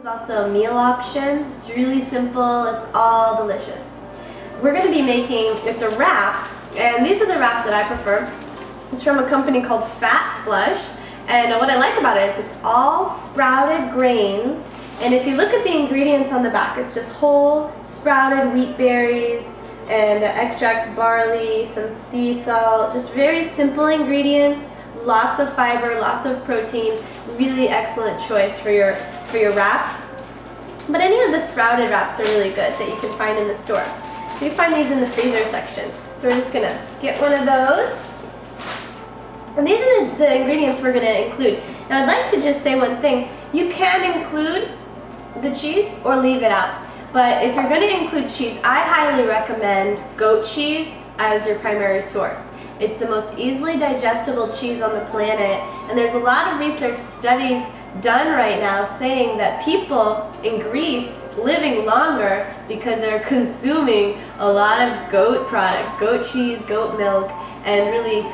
also a meal option. It's really simple, it's all delicious. We're going to be making, it's a wrap, and these are the wraps that I prefer. It's from a company called FIREFLY, and what I like about it is it's all sprouted grains, and if you look at the ingredients on the back, it's just whole sprouted wheat berries and extracts barley, some sea salt, just very simple ingredients, lots of fiber, lots of protein, really excellent choice for your wraps. But any of the sprouted wraps are really good that you can find in the store. So you find these in the freezer section. So we're just gonna get one of those. And these are the ingredients we're gonna include. Now I'd like to just say one thing. You can include the cheese or leave it out. But if you're gonna include cheese, I highly recommend goat cheese as your primary source. It's the most easily digestible cheese on the planet, and there's a lot of research studies done right now saying that people in Greece living longer because they're consuming a lot of goat product, goat cheese, goat milk, and really,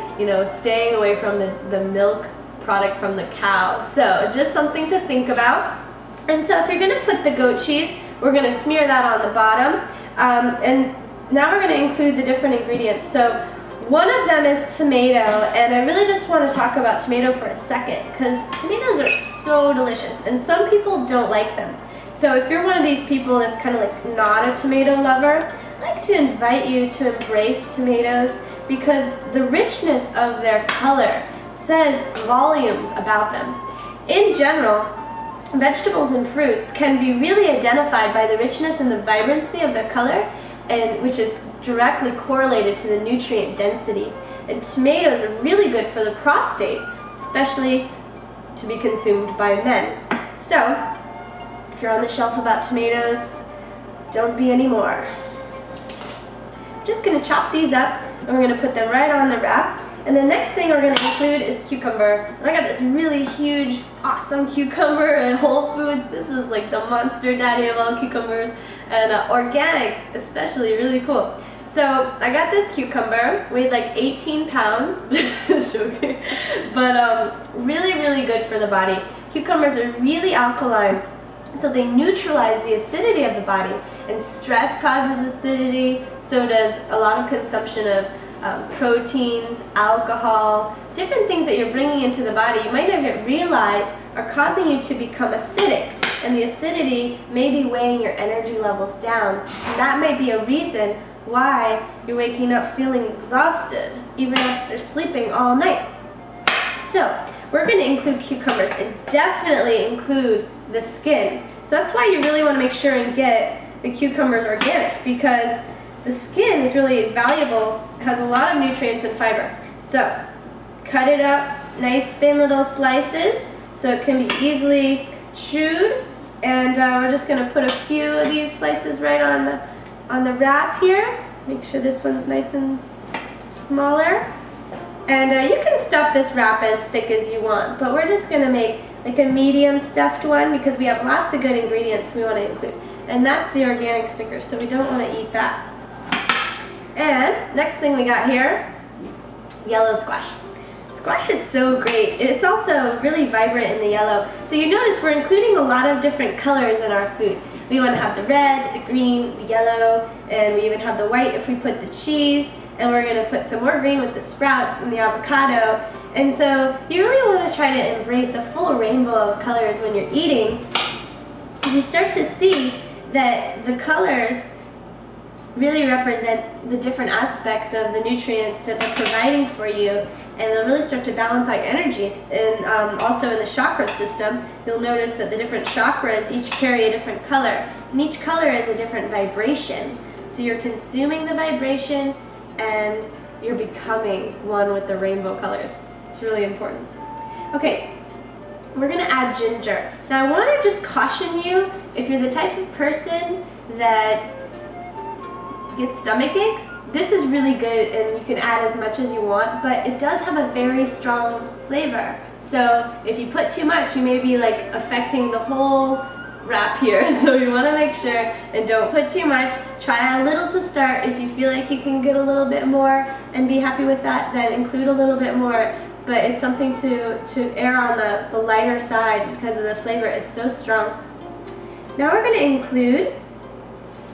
staying away from the milk product from the cow. So just something to think about. And so if you're gonna put the goat cheese, we're gonna smear that on the bottom. And now we're gonna include the different ingredients. So one of them is tomato, and I really just want to talk about tomato for a second because tomatoes are so delicious and some people don't like them. So if you're one of these people that's kind of like not a tomato lover, I'd like to invite you to embrace tomatoes because the richness of their color says volumes about them. In general, vegetables and fruits can be really identified by the richness and the vibrancy of their color, and which is directly correlated to the nutrient density. And tomatoes are really good for the prostate, especially to be consumed by men. So, if you're on the shelf about tomatoes, don't be anymore. I'm just going to chop these up, and we're going to put them right on the wrap. And the next thing we're going to include is cucumber. And I got this really huge, awesome cucumber at Whole Foods. This is like the monster daddy of all cucumbers, and organic, especially, really cool. So I got this cucumber, weighed like 18 pounds, just joking, but really, really good for the body. Cucumbers are really alkaline, so they neutralize the acidity of the body, and stress causes acidity, so does a lot of consumption of proteins, alcohol, different things that you're bringing into the body you might not even realize are causing you to become acidic, and the acidity may be weighing your energy levels down, and that may be a reason why you're waking up feeling exhausted even after sleeping all night. So we're going to include cucumbers and definitely include the skin. So that's why you really want to make sure and get the cucumbers organic, because the skin is really valuable, has a lot of nutrients and fiber. So cut it up nice thin little slices so it can be easily chewed, and we're just going to put a few of these slices right on the wrap here. Make sure this one's nice and smaller. And you can stuff this wrap as thick as you want, but we're just going to make like a medium stuffed one because we have lots of good ingredients we want to include. And that's the organic sticker, so we don't want to eat that. And next thing we got here, yellow squash. Squash is so great. It's also really vibrant in the yellow. So you notice we're including a lot of different colors in our food. We want to have the red, the green, the yellow, and we even have the white if we put the cheese. And we're going to put some more green with the sprouts and the avocado. And so you really want to try to embrace a full rainbow of colors when you're eating. You start to see that the colors really represent the different aspects of the nutrients that they're providing for you, and they'll really start to balance out energies. And also in the chakra system, you'll notice that the different chakras each carry a different color, and each color is a different vibration. So you're consuming the vibration and you're becoming one with the rainbow colors. It's really important. Okay, we're gonna add ginger. Now I wanna just caution you, if you're the type of person that gets stomach aches, this is really good and you can add as much as you want, but it does have a very strong flavor. So if you put too much, you may be like affecting the whole wrap here. So you want to make sure and don't put too much. Try a little to start. If you feel like you can get a little bit more and be happy with that, then include a little bit more. But it's something to err on the lighter side because of the flavor is so strong. Now we're going to include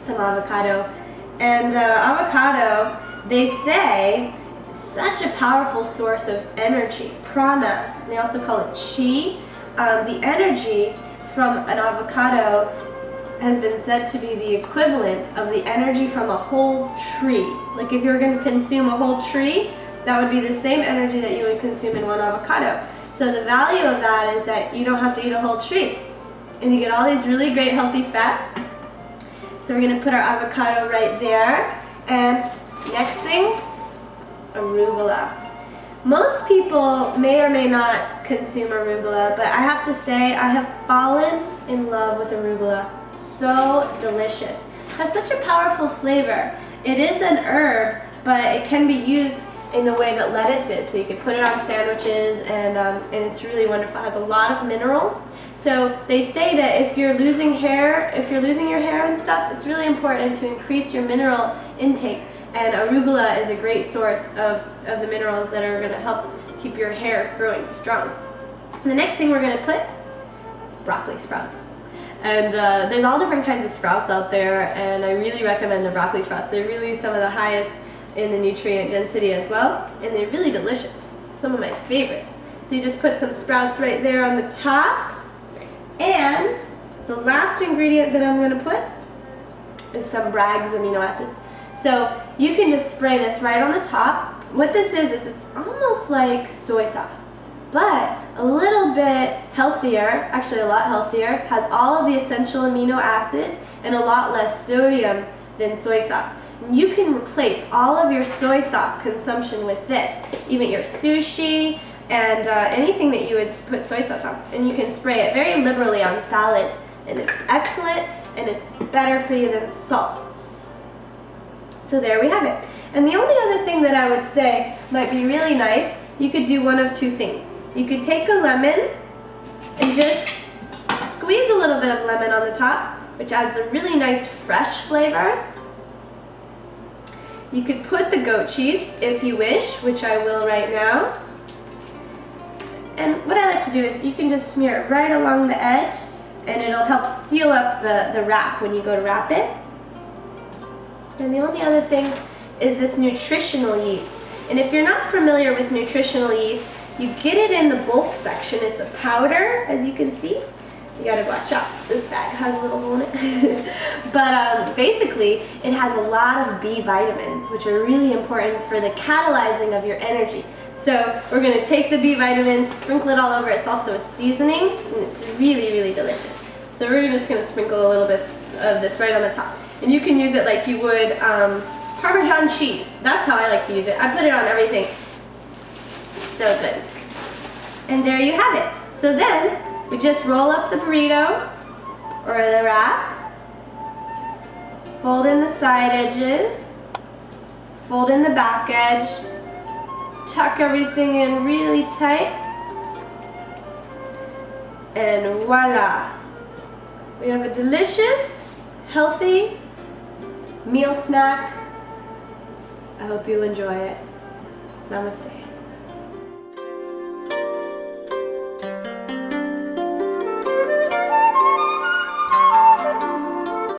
some avocado. And avocado, they say, is such a powerful source of energy, prana. They also call it chi. The energy from an avocado has been said to be the equivalent of the energy from a whole tree. Like if you were going to consume a whole tree, that would be the same energy that you would consume in one avocado. So the value of that is that you don't have to eat a whole tree. And you get all these really great healthy fats. So we're going to put our avocado right there. And next thing, arugula. Most people may or may not consume arugula, but I have to say I have fallen in love with arugula. So delicious. It has such a powerful flavor. It is an herb, but it can be used in the way that lettuce is. So you can put it on sandwiches, and it's really wonderful. It has a lot of minerals. So they say that if you're losing your hair and stuff, it's really important to increase your mineral intake. And arugula is a great source of the minerals that are going to help keep your hair growing strong. The next thing we're going to put, broccoli sprouts. And there's all different kinds of sprouts out there, and I really recommend the broccoli sprouts. They're really some of the highest in the nutrient density as well, and they're really delicious. Some of my favorites. So you just put some sprouts right there on the top. And the last ingredient that I'm going to put is some Bragg's amino acids. So you can just spray this right on the top. What this is it's almost like soy sauce, but a little bit healthier, actually a lot healthier, has all of the essential amino acids and a lot less sodium than soy sauce. You can replace all of your soy sauce consumption with this, even your sushi and anything that you would put soy sauce on. And you can spray it very liberally on salads, and it's excellent, and it's better for you than salt. So there we have it. And the only other thing that I would say might be really nice, you could do one of two things. You could take a lemon and just squeeze a little bit of lemon on the top, which adds a really nice fresh flavor. You could put the goat cheese if you wish, which I will right now. And what I like to do is you can just smear it right along the edge, and it'll help seal up the wrap when you go to wrap it. And the only other thing is this nutritional yeast. And if you're not familiar with nutritional yeast, you get it in the bulk section. It's a powder, as you can see. You gotta watch out. This bag has a little hole in it. But basically, it has a lot of B vitamins, which are really important for the catalyzing of your energy. So we're gonna take the B vitamins, sprinkle it all over. It's also a seasoning, and it's really, really delicious. So we're just gonna sprinkle a little bit of this right on the top. And you can use it like you would Parmesan cheese. That's how I like to use it. I put it on everything. So good. And there you have it. So then, we just roll up the burrito, or the wrap, fold in the side edges, fold in the back edge, tuck everything in really tight, and voila! We have a delicious, healthy meal snack. I hope you enjoy it. Namaste.